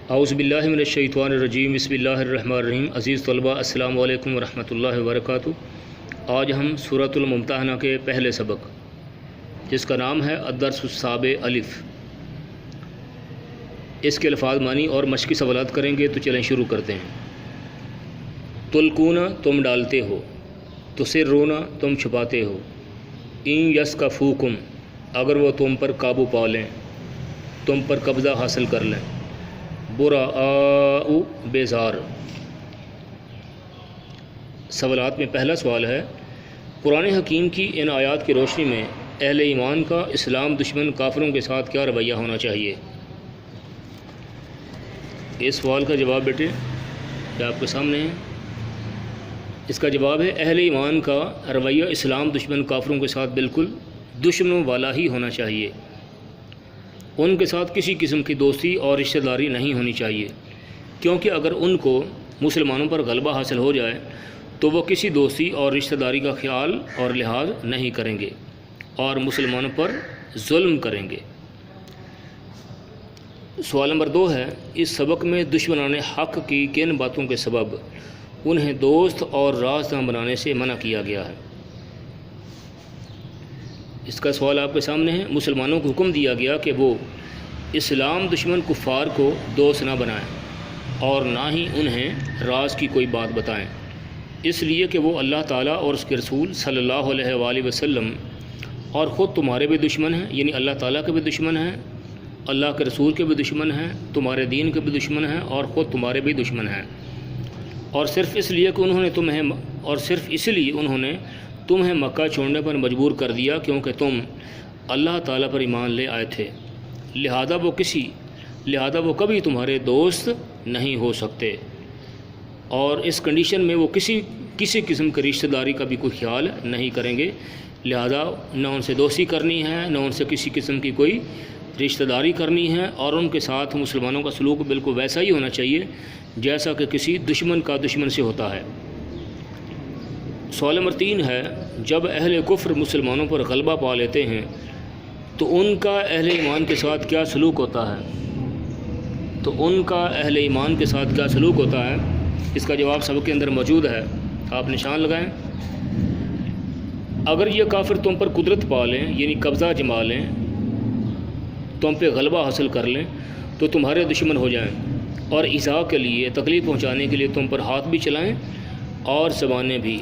اعوذ باللہ من الشیطان الرجیم، بسم اللہ الرحمن الرحیم۔ عزیز طلباء، السلام علیکم ورحمۃ اللہ وبرکاتہ۔ آج ہم سورۃ الممتحنہ کے پہلے سبق، جس کا نام ہے الدرس السابع الف، اس کے الفاظ معنی اور مشقی سوالات کریں گے۔ تو چلیں شروع کرتے ہیں۔ تلقون تم ڈالتے ہو، تسرون تم چھپاتے ہو، ان یسکفوکم اگر وہ تم پر قابو پا لیں، تم پر قبضہ حاصل کر لیں، براء بیزار۔ سوالات میں پہلا سوال ہے، قرآن حکیم کی ان آیات کی روشنی میں اہل ایمان کا اسلام دشمن کافروں کے ساتھ کیا رویہ ہونا چاہیے؟ اس سوال کا جواب بیٹے یہ آپ کے سامنے ہے۔ اس کا جواب ہے اہل ایمان کا رویہ اسلام دشمن کافروں کے ساتھ بالکل دشمنوں والا ہی ہونا چاہیے۔ ان کے ساتھ کسی قسم کی دوستی اور رشتہ داری نہیں ہونی چاہیے، کیونکہ اگر ان کو مسلمانوں پر غلبہ حاصل ہو جائے تو وہ کسی دوستی اور رشتہ داری کا خیال اور لحاظ نہیں کریں گے اور مسلمانوں پر ظلم کریں گے۔ سوال نمبر 2 ہے، اس سبق میں دشمنان حق کی کن باتوں کے سبب انہیں دوست اور رازداں بنانے سے منع کیا گیا ہے؟ اس کا سوال آپ کے سامنے ہے۔ مسلمانوں کو حکم دیا گیا کہ وہ اسلام دشمن کفار کو دوست نہ بنائیں اور نہ ہی انہیں راز کی کوئی بات بتائیں، اس لیے کہ وہ اللہ تعالیٰ اور اس کے رسول صلی اللہ علیہ وآلہ وسلم اور خود تمہارے بھی دشمن ہیں، یعنی اللہ تعالیٰ کے بھی دشمن ہیں، اللہ کے رسول کے بھی دشمن ہیں، تمہارے دین کے بھی دشمن ہیں اور خود تمہارے بھی دشمن ہیں، اور صرف اس لیے انہوں نے تمہیں مکہ چھوڑنے پر مجبور کر دیا کیونکہ تم اللہ تعالیٰ پر ایمان لے آئے تھے، لہذا وہ کبھی تمہارے دوست نہیں ہو سکتے، اور اس کنڈیشن میں وہ کسی قسم کی رشتہ داری کا بھی کوئی خیال نہیں کریں گے، لہذا نہ ان سے دوستی کرنی ہے، نہ ان سے کسی قسم کی کوئی رشتہ داری کرنی ہے، اور ان کے ساتھ مسلمانوں کا سلوک بالکل ویسا ہی ہونا چاہیے جیسا کہ کسی دشمن کا دشمن سے ہوتا ہے۔ سوال نمبر 3 ہے، جب اہل کفر مسلمانوں پر غلبہ پا لیتے ہیں تو ان کا اہل ایمان کے ساتھ کیا سلوک ہوتا ہے؟ اس کا جواب سبق کے اندر موجود ہے، آپ نشان لگائیں۔ اگر یہ کافر تم پر قدرت پا لیں، یعنی قبضہ جما لیں، تم پہ غلبہ حاصل کر لیں تو تمہارے دشمن ہو جائیں اور ایذا کے لیے، تکلیف پہنچانے کے لیے تم پر ہاتھ بھی چلائیں اور زبانیں بھی،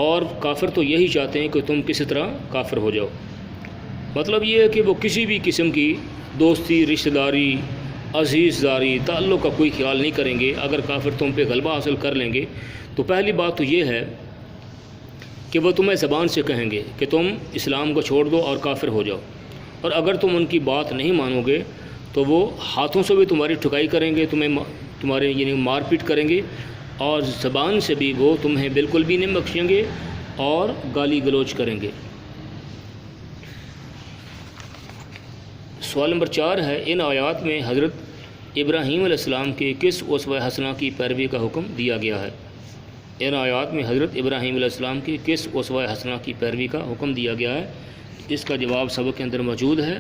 اور کافر تو یہی چاہتے ہیں کہ تم کسی طرح کافر ہو جاؤ۔ مطلب یہ ہے کہ وہ کسی بھی قسم کی دوستی، رشتہ داری، عزیز داری، تعلق کا کوئی خیال نہیں کریں گے۔ اگر کافر تم پہ غلبہ حاصل کر لیں گے تو پہلی بات تو یہ ہے کہ وہ تمہیں زبان سے کہیں گے کہ تم اسلام کو چھوڑ دو اور کافر ہو جاؤ، اور اگر تم ان کی بات نہیں مانو گے تو وہ ہاتھوں سے بھی تمہاری ٹھکائی کریں گے، تمہارے یعنی مار پیٹ کریں گے، اور زبان سے بھی وہ تمہیں بالکل بھی نہیں بخشیں گے اور گالی گلوچ کریں گے۔ سوال نمبر 4 ہے، ان آیات میں حضرت ابراہیم علیہ السلام کے کس اسوہ حسنہ کی پیروی کا حکم دیا گیا ہے؟ ان آیات میں حضرت ابراہیم علیہ السلام کے کس اسوہ حسنہ کی پیروی کا حکم دیا گیا ہے؟ اس کا جواب سبق کے اندر موجود ہے،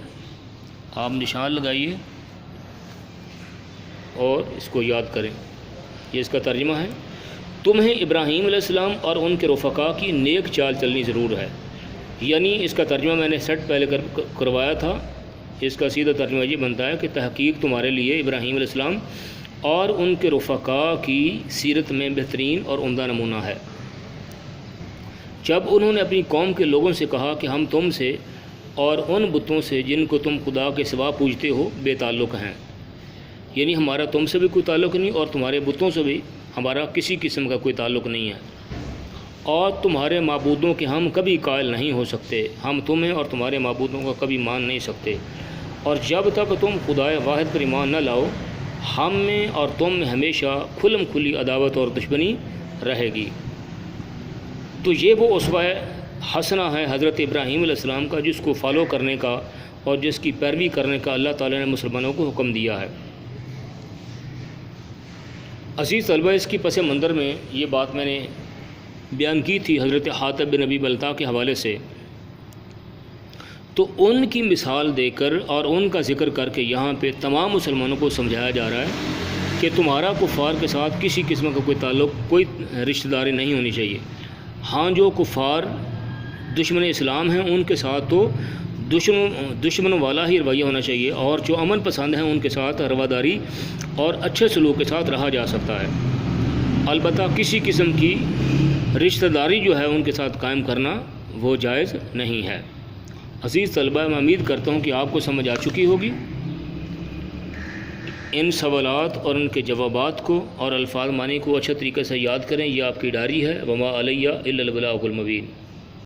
آپ نشان لگائیے اور اس کو یاد کریں۔ یہ اس کا ترجمہ ہے، تمہیں ابراہیم علیہ السلام اور ان کے رفقا کی نیک چال چلنی ضرور ہے۔ یعنی اس کا ترجمہ میں نے سیٹ پہلے کروایا تھا، اس کا سیدھا ترجمہ یہ بنتا ہے کہ تحقیق تمہارے لیے ابراہیم علیہ السلام اور ان کے رفقا کی سیرت میں بہترین اور عمدہ نمونہ ہے۔ جب انہوں نے اپنی قوم کے لوگوں سے کہا کہ ہم تم سے اور ان بتوں سے جن کو تم خدا کے سوا پوجتے ہو بے تعلق ہیں، یعنی ہمارا تم سے بھی کوئی تعلق نہیں اور تمہارے بتوں سے بھی ہمارا کسی قسم کا کوئی تعلق نہیں ہے، اور تمہارے معبودوں کے ہم کبھی قائل نہیں ہو سکتے، ہم تمہیں اور تمہارے معبودوں کا کبھی مان نہیں سکتے، اور جب تک تم خدائے واحد پر ایمان نہ لاؤ ہم میں اور تم میں ہمیشہ کھلم کھلی عداوت اور دشمنی رہے گی۔ تو یہ وہ اسوہ حسنہ ہے حضرت ابراہیم علیہ السلام کا، جس کو فالو کرنے کا اور جس کی پیروی کرنے کا اللہ تعالیٰ نے مسلمانوں کو حکم دیا ہے۔ عزیز طلبہ، اس کی پس منظر میں یہ بات میں نے بیان کی تھی حضرت حاتب بن ابی بلتع کے حوالے سے، تو ان کی مثال دے کر اور ان کا ذکر کر کے یہاں پہ تمام مسلمانوں کو سمجھایا جا رہا ہے کہ تمہارا کفار کے ساتھ کسی قسم کا کوئی تعلق، کوئی رشتہ داری نہیں ہونی چاہیے۔ ہاں جو کفار دشمن اسلام ہیں ان کے ساتھ تو دشمن والا ہی رویہ ہونا چاہیے، اور جو امن پسند ہیں ان کے ساتھ رواداری اور اچھے سلوک کے ساتھ رہا جا سکتا ہے۔ البتہ کسی قسم کی رشتہ داری جو ہے ان کے ساتھ قائم کرنا وہ جائز نہیں ہے۔ عزیز طلبہ، میں امید کرتا ہوں کہ آپ کو سمجھ آ چکی ہوگی۔ ان سوالات اور ان کے جوابات کو اور الفاظ معنی کو اچھے طریقے سے یاد کریں۔ یہ آپ کی ڈائری ہے۔ وما علیہ الا البلاغ المبین۔